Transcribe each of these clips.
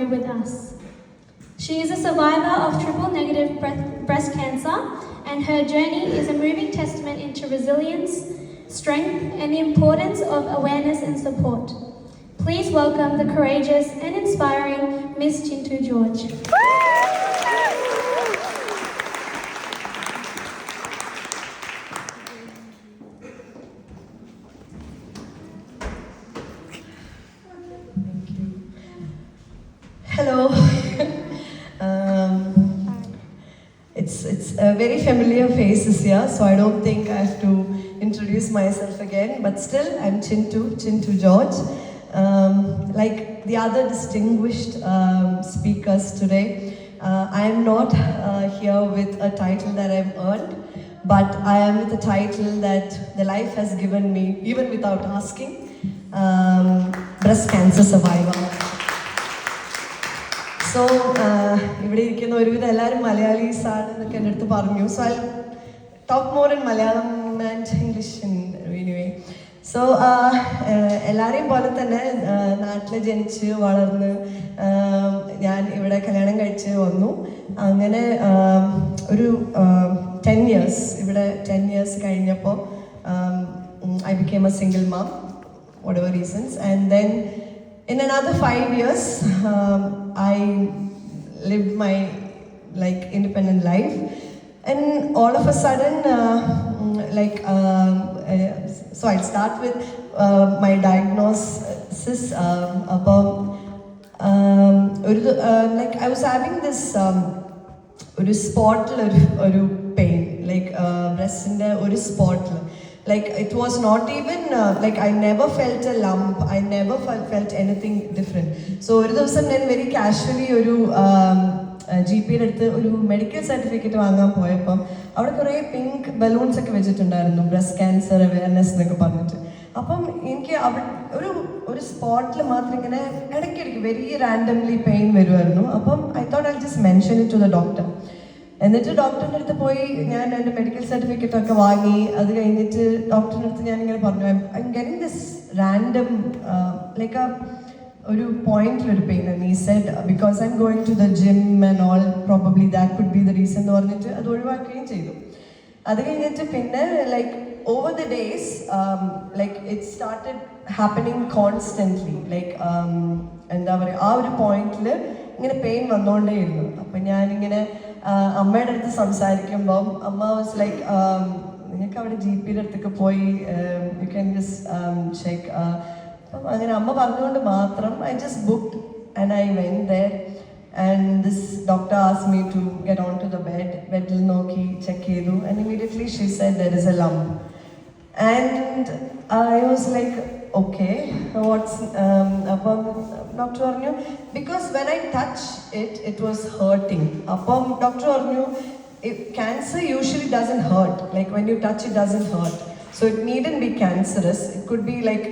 with us. She is a survivor of triple-negative breast cancer, and her journey is a moving testament into resilience, strength, and the importance of awareness and support. Please welcome the courageous and inspiring Miss Chintu George. Hello. It's very familiar faces here, so I don't think I have to introduce myself again. But still, I'm Chintu George. Like the other distinguished speakers today, I am not here with a title that I've earned, but I am with a title that the life has given me, even without asking, breast cancer survivor. So, ഇവിടെ ഇരിക്കുന്ന ഒരുവിധം എല്ലാവരും മലയാളീസ് ആണ് എന്നൊക്കെ എൻ്റെ അടുത്ത് പറഞ്ഞു. So I talk more in Malayalam and English anyway. So എല്ലാവരെയും പോലെ തന്നെ നാട്ടിൽ ജനിച്ച് വളർന്ന് ഞാൻ ഇവിടെ കല്യാണം കഴിച്ച് വന്നു. അങ്ങനെ ഒരു 10 years ഇവിടെ 10 years കഴിഞ്ഞപ്പോൾ I became a single mom, whatever reasons, and then in another 5 years, I lived my independent life, and all of a sudden, so I'll start with my diagnosis. I was having this spot pain, breast in the spot. It was not even, I never felt a lump, I never felt anything different. So, one day I very casually GP ഒരു medical certificate വാങ്ങാൻ പോയപ്പം അവിടെ കുറേ pink balloons ഒക്കെ വെച്ചിട്ടുണ്ടായിരുന്നു, breast cancer awareness എന്നൊക്കെ പറഞ്ഞിട്ട്. അപ്പം എനിക്ക് ഒരു സ്പോട്ടിൽ മാത്രം ഇങ്ങനെ ഇടയ്ക്കിടയ്ക്ക് വെരി റാൻഡംലി പെയിൻ വരുമായിരുന്നു. അപ്പം I thought I just mention it to the doctor. എന്നിട്ട് ഡോക്ടറിൻ്റെ അടുത്ത് പോയി ഞാൻ എൻ്റെ മെഡിക്കൽ സർട്ടിഫിക്കറ്റ് ഒക്കെ വാങ്ങി. അത് കഴിഞ്ഞിട്ട് ഡോക്ടറിൻ്റെ അടുത്ത് ഞാനിങ്ങനെ പറഞ്ഞു, I'm getting this random ഒരു പോയിന്റിലൊരു pain. And he said because I'm going to the gym and all, probably that could be the reason എന്ന് പറഞ്ഞിട്ട് അത് ഒഴിവാക്കുകയും ചെയ്തു. അത് കഴിഞ്ഞിട്ട് പിന്നെ over the days, it started happening constantly. എന്താ പറയുക, ആ ഒരു പോയിന്റിൽ ഇങ്ങനെ പെയിൻ വന്നുകൊണ്ടേയിരുന്നു. അപ്പം ഞാനിങ്ങനെ അമ്മയുടെ അടുത്ത് സംസാരിക്കുമ്പം അമ്മ വാസ് ലൈക്ക്, നിങ്ങൾക്ക് അവിടെ GP അടുത്തൊക്കെ പോയി യു ക്യാൻ ജസ്റ്റ് ചെക്ക്. അപ്പം അങ്ങനെ അമ്മ പറഞ്ഞുകൊണ്ട് മാത്രം I just booked and I went there. And this doctor asked me to get onto the bed. Bedil noki check chedu, and immediately she said there is a lump. And I was like, okay, what's appam doctor arnu, because when I touched it, it was hurting. Appam doctor arnu, if cancer usually doesn't hurt, like when you touch it doesn't hurt, so it needn't be cancerous. It could be like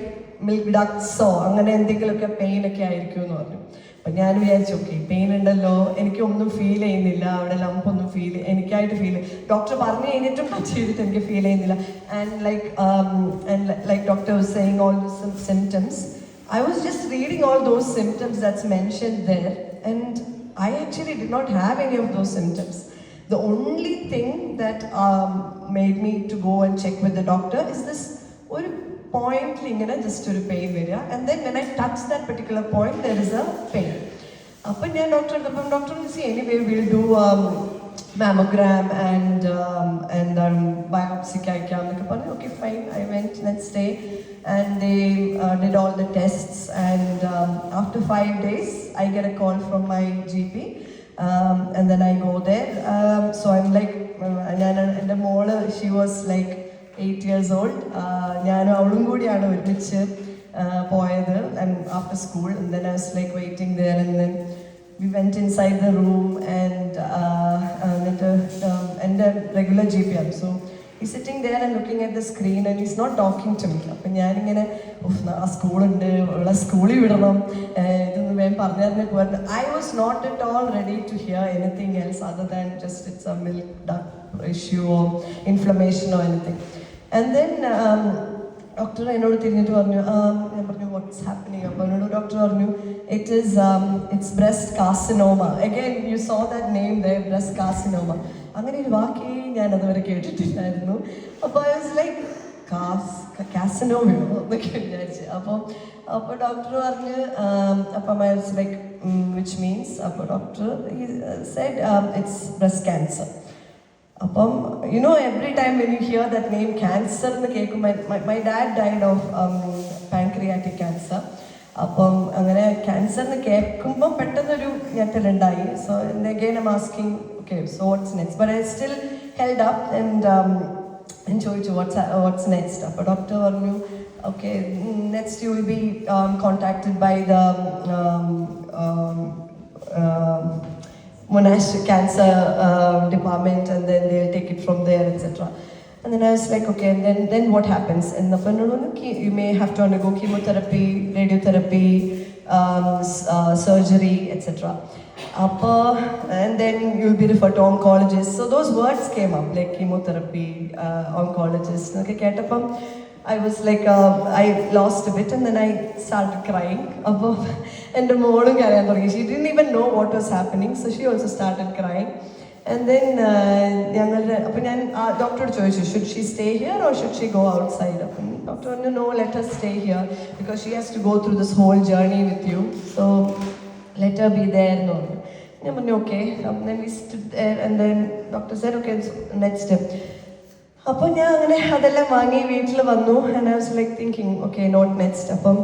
milk ducts or അങ്ങനെ എന്തെങ്കിലുമൊക്കെ pain ഒക്കെ ആയിരിക്കും എന്ന് പറഞ്ഞു. അപ്പം ഞാൻ വിചാരിച്ചു, okay pain ഉണ്ടല്ലോ, എനിക്കൊന്നും ഫീൽ ചെയ്യുന്നില്ല, അവിടെ ലംപ്പൊന്നും എനിക്കായിട്ട് ഫീൽ, ഡോക്ടർ പറഞ്ഞു കഴിഞ്ഞിട്ടും ടച്ച് ചെയ്തിട്ട് എനിക്ക് ഫീൽ ചെയ്യുന്നില്ല. And doctor was saying all those symptoms. I was just reading all those symptoms that's mentioned there, and I actually did not have any of those symptoms. The only thing that made me to go and check with the doctor is this ഒരു പോയിന്റിൽ ഇങ്ങനെ just ഒരു pain വരിക, and then when I touch that particular point there is a pain. അപ്പം ഞാൻ doctor doctor see anyway will do mammogram and ബയോപ്സിക്ക് അയക്കാം എന്നൊക്കെ പറഞ്ഞു. Okay fine, I went next day and they did all the tests, and after 5 days I get a call from my GP, and then I go there. So I'm like, ഞാൻ എൻ്റെ മോള്, she was like 8 years old. ഞാനും അവളും കൂടിയാണ് ഒരുമിച്ച് പോയത് after school, and then I was like waiting there, and then we went inside the room, and എൻ്റെ regular GP ആണ്, so he's sitting there and looking at the screen, and he's not talking to me. അപ്പം ഞാനിങ്ങനെ ആ സ്കൂളുണ്ട്, ഉള്ള സ്കൂളിൽ വിടണം, ഇതൊന്നും വേഗം പറഞ്ഞു തരുന്നൊക്കെ പറഞ്ഞു. I was not at all ready to hear anything else other than just it's a milk duct issue or inflammation or anything. And then doctor എന്നോട് തിരിഞ്ഞിട്ട് പറഞ്ഞു, ഞാൻ പറഞ്ഞു വാട്ട്സ് ഹാപ്പനിങ്. അപ്പോൾ എന്നോട് ഡോക്ടർ പറഞ്ഞു it's breast carcinoma. Again you so that name the breast carcinoma. അങ്ങനെ ഒരു വാക്കേ ഞാൻ അതുവരെ കേട്ടിട്ടില്ലായിരുന്നു. അപ്പോൾ ഐ വാസ് ലൈക്ക് കാസിനോമയോ എന്നൊക്കെ വിചാരിച്ചു. അപ്പോൾ ഡോക്ടർ പറഞ്ഞ് അപ്പം I was like which means, അപ്പോൾ doctor said it's breast cancer. അപ്പം you know every time when you hear that name cancer എന്ന് കേൾക്കുമ്പോൾ my dad died of pancreatic cancer. അപ്പം അങ്ങനെ ക്യാൻസർ എന്ന് കേൾക്കുമ്പോൾ പെട്ടെന്നൊരു ഞെട്ടലുണ്ടായി. So again I asking okay so what's next, but I still held up and ചോദിച്ചു what's next. അപ്പോൾ ഡോക്ടർ പറഞ്ഞു okay next you will be contacted by the Monash cancer department, and then they'll take it from there, etc. And then I was like, okay, and then what happens? And the you may have to undergo chemotherapy, radiotherapy, surgery, etc. And then you'll be referred to oncologists. So those words came up, like chemotherapy, oncologist. Okay, I was like, I lost a bit, and then I started crying. And the morning, she didn't even know what was happening, so she also started crying. And then, doctor chose, should she stay here or should she go outside? Doctor, no, let her stay here because she has to go through this whole journey with you. So let her be there. No, okay. And then we stood there, and then doctor said, okay, so next step. അപ്പോൾ ഞാൻ അങ്ങനെ അതെല്ലാം വാങ്ങി വീട്ടിൽ വന്നു. And I was like thinking okay not next. അപ്പം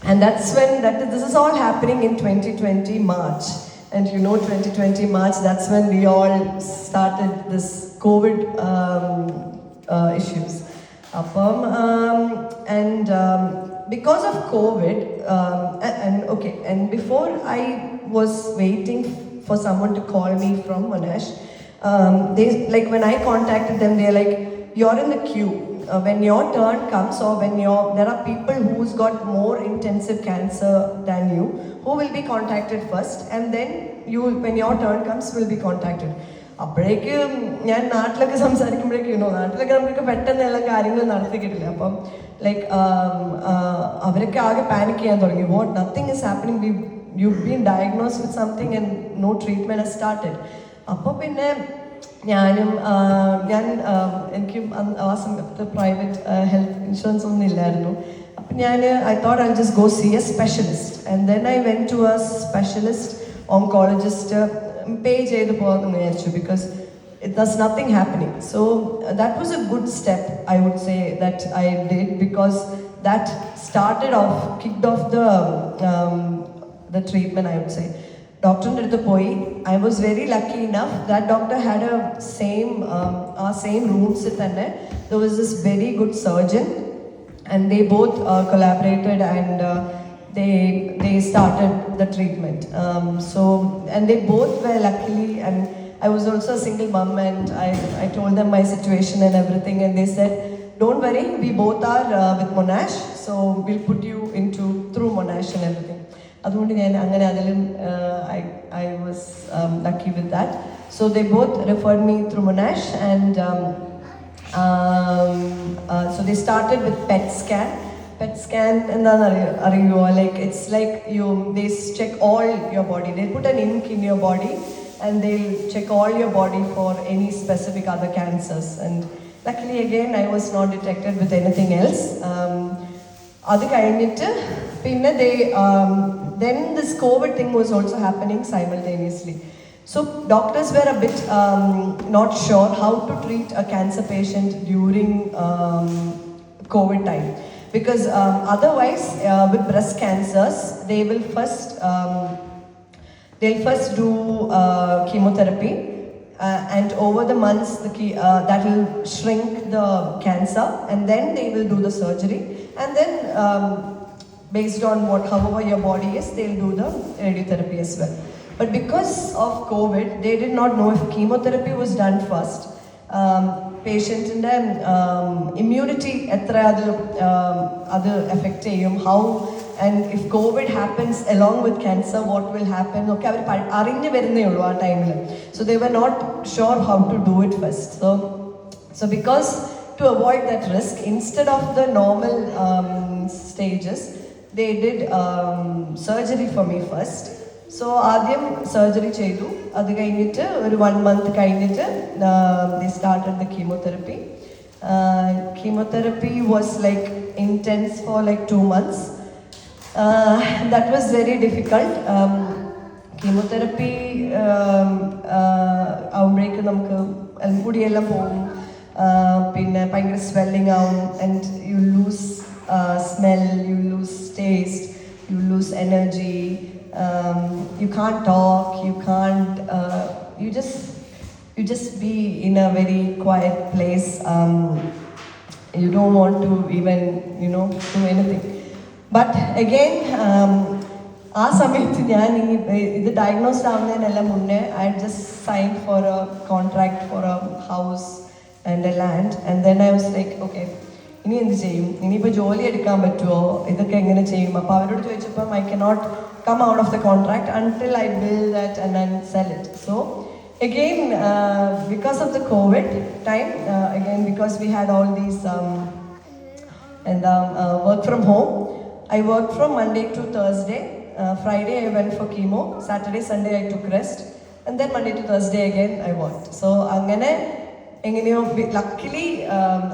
and that's when this is all happening in 2020 March. And you know 2020 March, that's when we all started this COVID issues. അപ്പം because of COVID, and before I was waiting for someone to call me from Monash, they like when I contacted them, they're like, you're in the queue. When your turn comes, or when there are people who's got more intensive cancer than you, who will be contacted first, and then when your turn comes, will be contacted. അപ്പോഴേക്കും ഞാൻ നാട്ടിലൊക്കെ സംസാരിക്കുമ്പോഴേക്കും നാട്ടിലൊക്കെ നമുക്ക് പെട്ടെന്ന് എല്ലാ കാര്യങ്ങളും നടത്തി കിട്ടില്ല. അപ്പം ലൈക്ക് അവരൊക്കെ ആകെ പാനിക് ചെയ്യാൻ തുടങ്ങി. What nothing is happening, you've been diagnosed with something and no treatment has started. അപ്പോൾ പിന്നെ എനിക്ക് ആ സമയത്ത് പ്രൈവറ്റ് ഹെൽത്ത് ഇൻഷുറൻസ് ഒന്നും ഇല്ലായിരുന്നു. അപ്പം I thought I'll just go see a specialist. And then I went to a specialist oncologist, pay ചെയ്ത് പോകാമെന്ന് വിചാരിച്ചു, because there's nothing happening. So that was a good step, I would say, that I did, because that kicked off the treatment, I would say. Doctor അടുത്ത് പോയി. I was very lucky enough that doctor had same rooms തന്നെ. There was this very good surgeon, and they both collaborated, and they started the treatment. And they both were luckily, and I was also a single mom, and I told them my situation and everything, and they said, don't worry, we both are with Monash, so we'll put you through Monash and everything. അതുകൊണ്ട് ഞാൻ അങ്ങനെ അതിലും I was lucky with that. So they both referred me through Monash, and so they started with PET scan. PET scan എന്താണെന്ന് അറിയുമോ? Like it's like they check all your body. They put an ink in your body, and they'll check all your body for any specific other cancers. And luckily again I was not detected with anything else. അത് കഴിഞ്ഞിട്ട് പിന്നെ then this COVID thing was also happening simultaneously. So doctors were a bit not sure how to treat a cancer patient during COVID time, because otherwise with breast cancers they'll first do chemotherapy, and over the months that will shrink the cancer, and then they will do the surgery, and then based on however your body is, they'll do the radiotherapy as well. But because of COVID, they did not know if chemotherapy was done first. Patient in the immunity affect how, and if COVID happens along with cancer, what will happen? Okay, so they were not sure how to do it first. So because to avoid that risk, instead of the normal stages, they did surgery for me first. So ആദ്യം surgery ചെയ്തു. അത് കഴിഞ്ഞിട്ട് ഒരു 1 month കഴിഞ്ഞിട്ട് they started the chemotherapy. Chemotherapy was like intense for like 2 months. That was very difficult. Chemotherapy ആവുമ്പോഴേക്ക് നമുക്ക് മുടിയെല്ലാം പോകും, പിന്നെ ഭയങ്കര സ്വെല്ലിംഗ് ആവും, and you lose smell, you lose taste, you lose energy, you can't talk, you just be in a very quiet place. You don't want to even do anything. But again, ആ സമയത്ത് ഞാൻ ഇത് diagnosed ആവുന്നതിനെല്ലാം മുന്നേ I just signed for a contract for a house and a land, and then I was like, okay, ഇനി എന്ത് ചെയ്യും, ഇനിയിപ്പോൾ ജോലി എടുക്കാൻ പറ്റുമോ, ഇതൊക്കെ എങ്ങനെ ചെയ്യും? അപ്പോൾ അവരോട് ചോദിച്ചപ്പം I cannot come out of the contract until I build that and then sell it. So again, because of the COVID time, again because we had all these work from home, I worked from Monday to Thursday. Friday I went for chemo, Saturday Sunday I took rest, and then Monday to Thursday again I worked. So അങ്ങനെ എങ്ങനെയോ luckily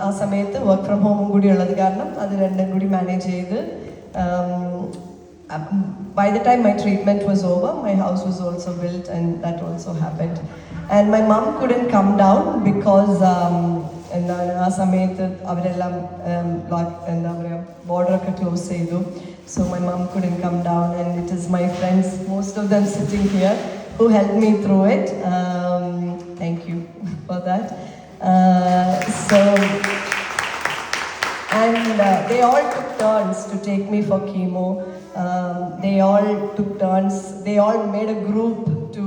ആ സമയത്ത് work from ഹോമും കൂടി ഉള്ളത് കാരണം അത് രണ്ടും കൂടി മാനേജ് ചെയ്ത് by the time my treatment was over, my house was also built, and that also happened. And my mom couldn't come down because ആ സമയത്ത് അവരെല്ലാം എന്താ പറയുക ബോർഡറൊക്കെ ക്ലോസ് ചെയ്തു. So my mom couldn't come down, and it is my friends, most of them sitting here, who helped me through it. Thank you for that. They all took turns to take me for chemo. They all took turns. They all made a group to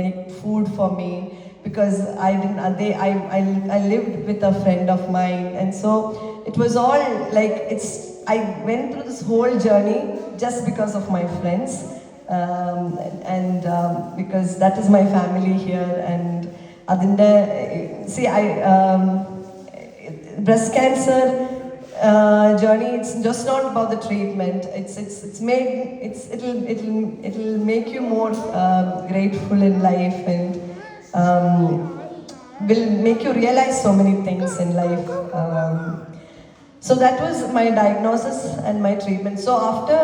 make food for me, because I lived with a friend of mine, and so it was all like I went through this whole journey just because of my friends, because that is my family here. And adinde breast cancer journey, it's just not about the treatment. It'll make you more grateful in life, and will make you realize so many things in life. So that was my diagnosis and my treatment. So after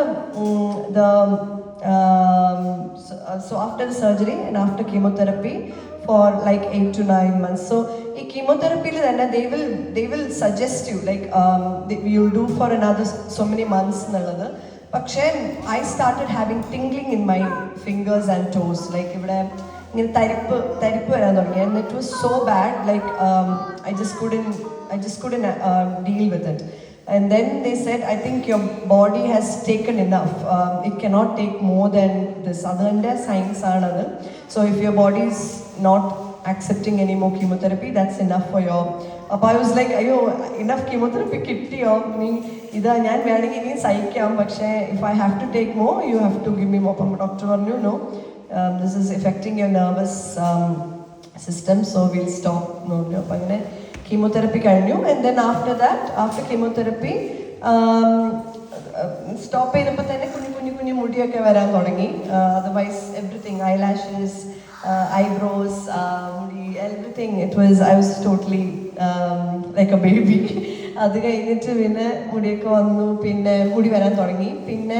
after the surgery and after chemotherapy for like 8 to 9 months. So in chemotherapy they will suggest you like you'll do for another so many months nallathu. പക്ഷേ I started having tingling in my fingers and toes, like ഇവിടെ ഇങ്ങനെ തരിപ്പ് വരാൻ തുടങ്ങി, and it was so bad, like I just couldn't deal with it. And then they said, I think your body has taken enough. It cannot take more than this. Adante science aanadu. So if your body is not accepting any more chemotherapy, that's enough for your. Appo I was like, ayo, enough chemotherapy kittiyo. Ida njan veningi ini sahikkam, പക്ഷേ if I have to take more, you have to give me more. Doctor പറഞ്ഞു, no, this is affecting your nervous system, so we'll stop. No, appo angane chemotherapy കഴിഞ്ഞു. And then after chemotherapy stop ചെയ്തപ്പോൾ തന്നെ കുഞ്ഞു മുടിയൊക്കെ വരാൻ തുടങ്ങി. Otherwise everything, eyelashes, eyebrows, മുടി, everything, I was totally like a baby. അത് കഴിഞ്ഞിട്ട് പിന്നെ മുടിയൊക്കെ വന്നു, പിന്നെ മുടി വരാൻ തുടങ്ങി. പിന്നെ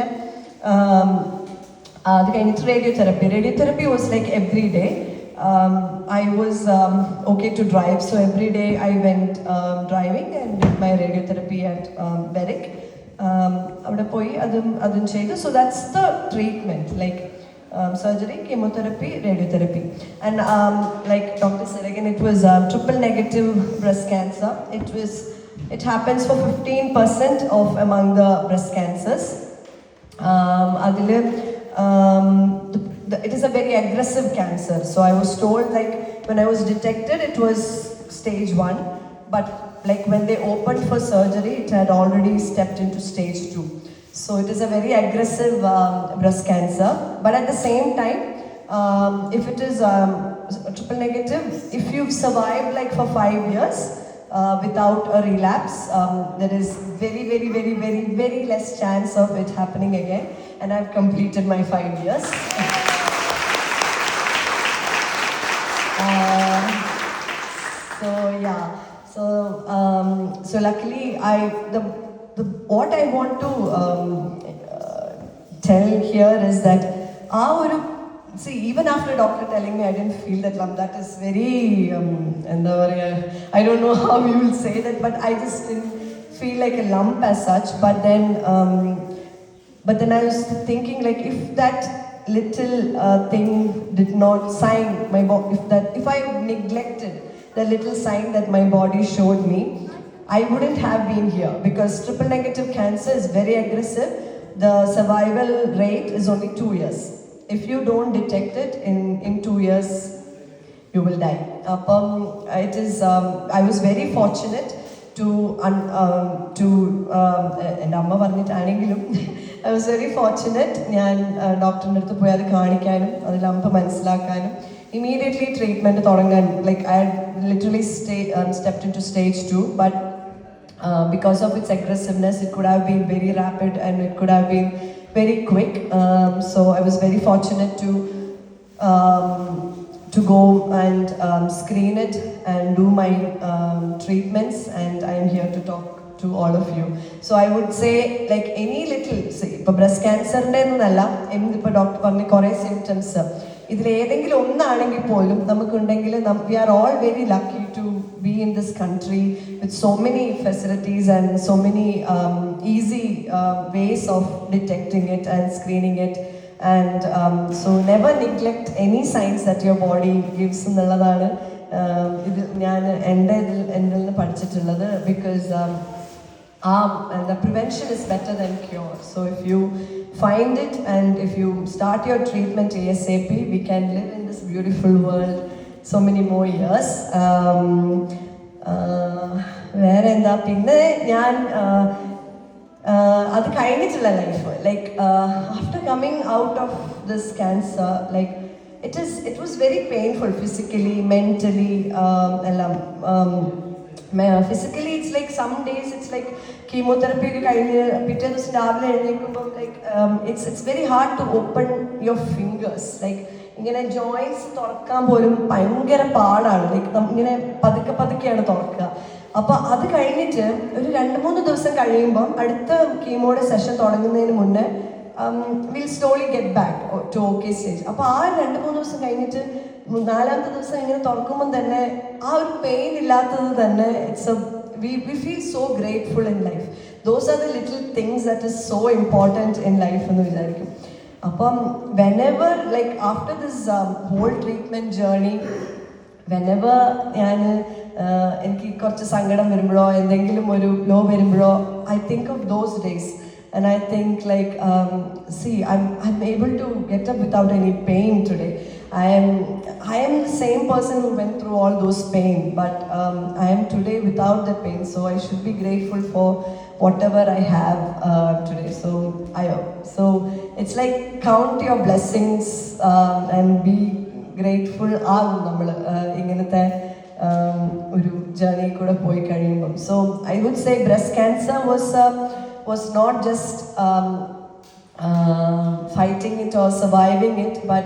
അത് കഴിഞ്ഞിട്ട് radiotherapy was like every day. I was okay to drive, so every day I went driving and did my radiotherapy at Berwick. അവിടെ പോയി അതും ചെയ്തു. So that's the treatment, like surgery, chemotherapy, radiotherapy. And like Dr. said again, it was triple negative breast cancer. It happens for 15% of among the breast cancers. It is a very aggressive cancer. So I was told, like when I was detected, it was stage 1, but like when they opened for surgery, it had already stepped into stage 2. So it is a very aggressive breast cancer. But at the same time, if it is triple negative, if you've survived like for 5 years, without a relapse. There is very, very, very, very, very less chance of it happening again. And I've completed my 5 years. So yeah, so luckily what I want to tell here is that see, even after doctor telling me I didn't feel that lump, that is very I don't know how you will say that, but I just didn't feel like a lump as such. But then I was thinking, like, if that little thing did not sign my body, if I neglected the little sign that my body showed me, I wouldn't have been here, because triple negative cancer is very aggressive. The survival rate is only 2 years. If you don't detect it in 2 years, you will die. It is. I was very fortunate to എൻ്റെ അമ്മ പറഞ്ഞിട്ടാണെങ്കിലും I was very fortunate. ഞാൻ ഡോക്ടറിൻ്റെ അടുത്ത് പോയി അത് കാണിക്കാനും അതിൽ lump മനസ്സിലാക്കാനും immediately treatment തുടങ്ങാൻ, like I had literally stepped into stage 2, but because of its aggressiveness, it could have been very rapid and it could have been very quick. So I was very fortunate to go and screen it and do my treatments, and I am here to talk to all of you. So I would say, like, any little, say, breast cancer ennalla ennipo doctor പറഞ്ഞ കുറേ symptoms ഇതിൽ ഏതെങ്കിലും ഒന്നാണെങ്കിൽ പോലും നമുക്കുണ്ടെങ്കിൽ we are all very lucky to be in this country with so many facilities and so many easy ways of detecting it and screening it. And so never neglect any signs that your body gives എന്നുള്ളതാണ് ഇത് ഞാൻ എൻ്റെ നിന്ന് പഠിച്ചിട്ടുള്ളത്. Because the prevention is better than cure. So if you find it and if you start your treatment ASAP, we can live in this beautiful world so many more years. വേറെ എന്താ, പിന്നെ ഞാൻ അത് കഴിഞ്ഞിട്ടുള്ള life, like after coming out of this cancer, like it was very painful physically, mentally, എല്ലാം. Physically, it's like some days it's like chemotherapy ഒക്കെ കഴിഞ്ഞ് പിറ്റേ ദിവസം രാവിലെ എഴുന്നേൽക്കുമ്പോൾ like it's very hard to open your fingers, like ഇങ്ങനെ joints തുറക്കാൻ പോലും ഭയങ്കര പാടാണ്. ലൈക്ക് ഇങ്ങനെ പതുക്കെയാണ് തുറക്കുക. അപ്പോൾ അത് കഴിഞ്ഞിട്ട് ഒരു 2-3 ദിവസം കഴിയുമ്പോൾ അടുത്ത കീമോയുടെ സെഷൻ തുടങ്ങുന്നതിന് മുന്നേ we'll slowly get back to okay stage. അപ്പോൾ ആ 2-3 ദിവസം കഴിഞ്ഞിട്ട് 4ാമത്തെ ദിവസം ഇങ്ങനെ തുറക്കുമ്പോൾ തന്നെ ആ ഒരു പെയിൻ ഇല്ലാത്തത് തന്നെ we feel so grateful in life. Those are the little things that is so important in life എന്ന് വിചാരിക്കും. അപ്പം whenever, like after this whole treatment journey, whenever ഞാൻ എനിക്ക് കുറച്ച് സങ്കടം വരുമ്പോഴോ എന്തെങ്കിലും ഒരു ലോ വരുമ്പോഴോ I think of those days. And I think, like, see, I'm able to get up without any pain today. I am the same person who went through all those pain, but I am today without the pain. So I should be grateful for whatever I have today. So it's like count your blessings and be grateful. നമ്മൾ ഇങ്ങനത്തെ ഒരു journey കൂടെ പോയി കഴിയുമ്പം. So I would say breast cancer was not just fighting it or surviving it, but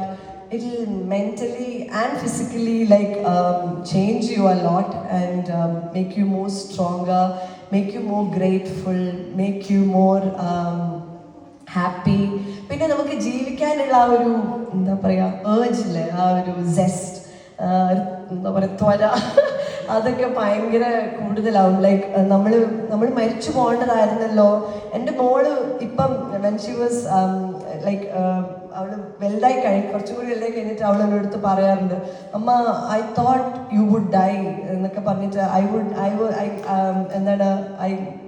it'll mentally and physically, like, change you a lot and make you more stronger, make you more grateful, make you more happy. പിന്നെ നമുക്ക് ജീവിക്കാനുള്ള ആ ഒരു എന്താ പറയുക ഏർജില്ലേ, ആ ഒരു zest, എന്താ പറയുക ത്വര, അതൊക്കെ ഭയങ്കര കൂടുതലാവും. ലൈക്ക് നമ്മൾ മരിച്ചു പോകേണ്ടതായിരുന്നല്ലോ. എൻ്റെ മോള് ഇപ്പം when she was like അവള് വലുതായി കുറച്ചും കൂടി വലുതായി കഴിഞ്ഞിട്ട് അവൾ എൻ്റെ അടുത്ത് പറയാറുണ്ട്, അമ്മ I thought you would die എന്നൊക്കെ പറഞ്ഞിട്ട് എന്താണ്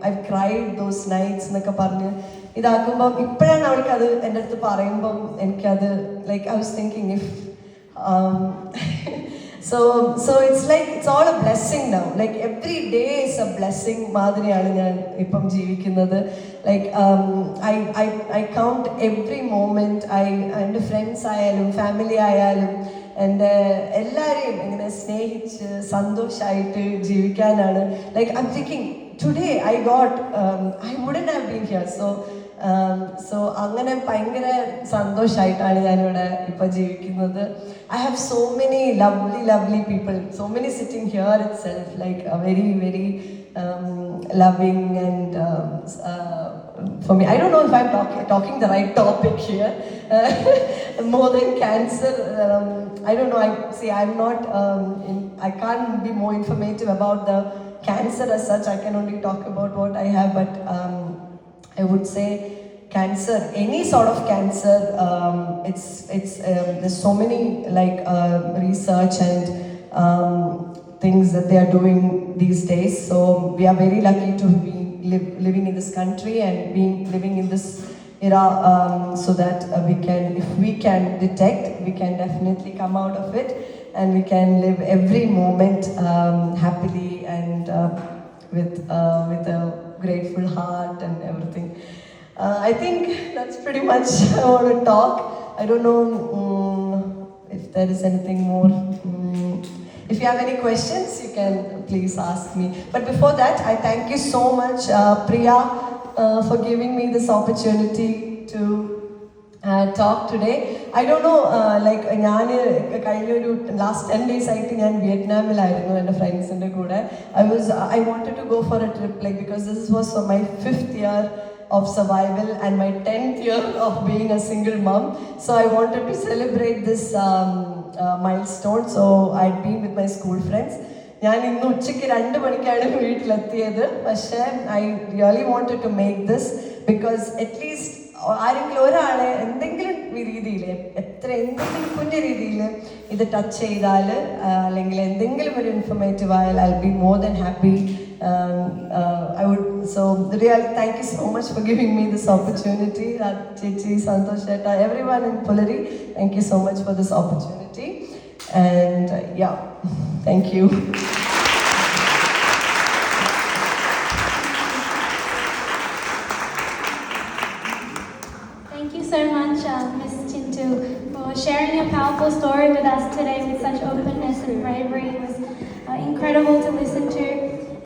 ഐ ക്രൈഡ് ദോസ് നൈറ്റ്സ് എന്നൊക്കെ പറഞ്ഞ് ഇതാക്കുമ്പം ഇപ്പോഴാണ് അവൾക്കത് എൻ്റെ അടുത്ത് പറയുമ്പം എനിക്കത് like I was thinking if So it's like it's all a blessing now. Like every day is a blessing. മാതിരിയാണ് ഞാൻ ഇപ്പം ജീവിക്കുന്നത്. Like I count every moment. എൻ്റെ ഫ്രണ്ട്സ് ആയാലും ഫാമിലി ആയാലും എൻ്റെ എല്ലാവരെയും ഇങ്ങനെ സ്നേഹിച്ച് സന്തോഷമായിട്ട് ജീവിക്കാനാണ്. Like I'm thinking today I got I wouldn't have been here. So അങ്ങനെ ഭയങ്കര സന്തോഷമായിട്ടാണ് ഞാനിവിടെ ഇപ്പോൾ ജീവിക്കുന്നത്. I have so many lovely people, so many sitting here itself, like a very loving and for me, I don't know if I'm talking the right topic here. More than cancer, I don't know. I'm not. I can't be more informative about the cancer as such. I can only talk about what I have, but I would say cancer, any sort of cancer, it's there's so many like research and things that they are doing these days. So we are very lucky to be living in this country and living in this era, so that if we can detect, we can definitely come out of it, and we can live every moment happily and with a grateful heart and everything. I think that's pretty much I want to talk. I don't know if there is anything more. If you have any questions, you can please ask me. But before that, I thank you so much, Priya, for giving me this opportunity to talk today. I don't know, like ഞാൻ കഴിഞ്ഞൊരു last 10 days ആയിട്ട് ഞാൻ വിയറ്റ്നാമിലായിരുന്നു എൻ്റെ ഫ്രണ്ട്സിൻ്റെ കൂടെ. I wanted to go for a trip, like because this was for my 5th year of survival and my 10th year of being a single mom. So I wanted to celebrate this milestone. So I'd been with my school friends. ഞാൻ ഇന്ന് ഉച്ചയ്ക്ക് 2 മണിക്കാണ് വീട്ടിലെത്തിയത്. പക്ഷേ I really wanted to make this because at least ആരെങ്കിലും ഒരാളെ എന്തെങ്കിലും രീതിയിൽ, എന്തെങ്കിലും കുഞ്ഞ രീതിയിൽ ഇത് ടച്ച് ചെയ്താൽ അല്ലെങ്കിൽ എന്തെങ്കിലും ഒരു ഇൻഫർമേറ്റീവ് ആയാൽ I'll be more than happy. So really thank you so much for giving me this opportunity. Chichi, Santosh Shetta, everyone in Pulleri, thank you so much for this opportunity. And yeah, thank you. Thank you so much, Ms. Chintu, for sharing your powerful story with us today with such openness and bravery. It was incredible to listen to.